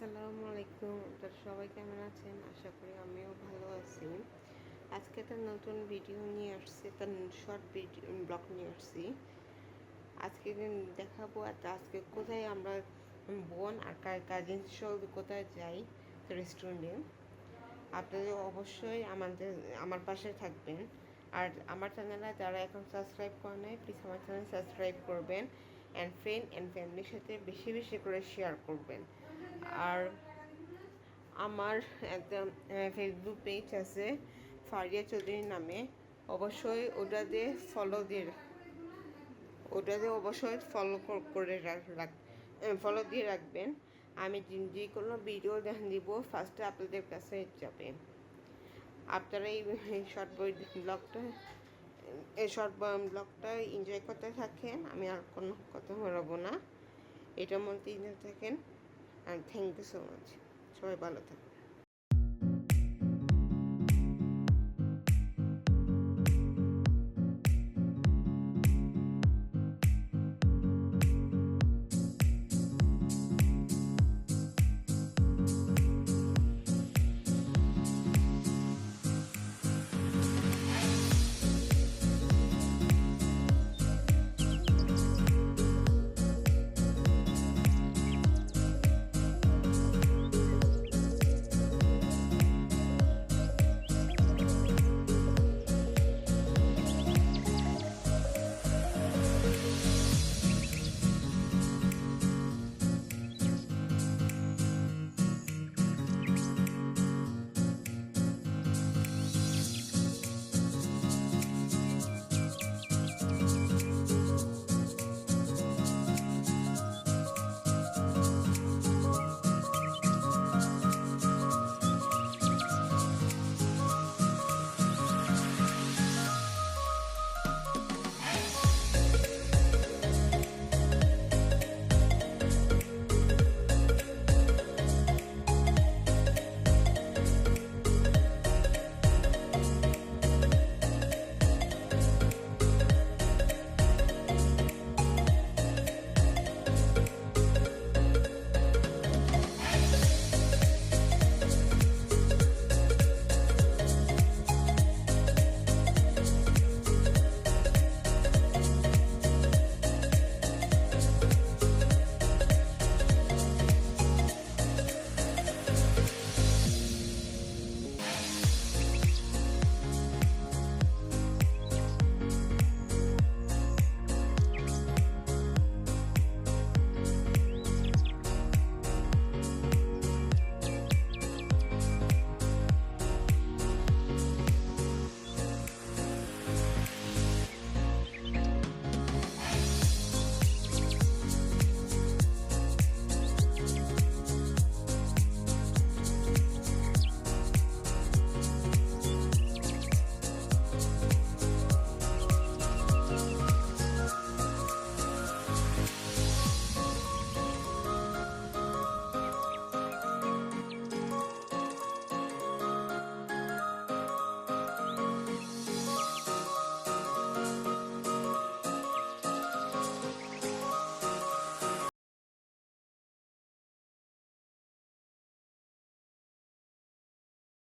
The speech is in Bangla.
আসসালামু আলাইকুম। আপনারা সবাই কেমন আছেন? আশা করি আমিও ভালো আছি। আজকে একটা নতুন ভিডিও নিয়ে আসছি, একটা শর্ট ভিডিও ব্লগ নিয়ে আসছি। আজকে দেখাবো আজকে কোথায় আমরা বোন আর কাজিন সহ কোথায় যাই রেস্টুরেন্টে। আপনাদের অবশ্যই আমার পাশে থাকবেন। আর আমার চ্যানেলে যারা এখন সাবস্ক্রাইব করে নাই, প্লিজ আমার চ্যানেল সাবস্ক্রাইব করবেন অ্যান্ড ফ্রেন্ড অ্যান্ড ফ্যামিলির সাথে বেশি বেশি করে শেয়ার করবেন। আর আমার একটা ফেসবুক পেজ আছে ফারিয়া চৌধুরী নামে, অবশ্যই ওটাতে অবশ্যই করে ফলো দিয়ে রাখবেন। আমি যে কোনো ভিডিও দিব ফার্স্টে আপনাদের কাছে যাবে। আপনারা এই শর্ট ব্লগটা এনজয় করতে থাকেন। আমি আর কোনো কথা বলবো না, এটার মধ্যে থাকেন। And thank you so much. সবাই ভালো থাকবেন।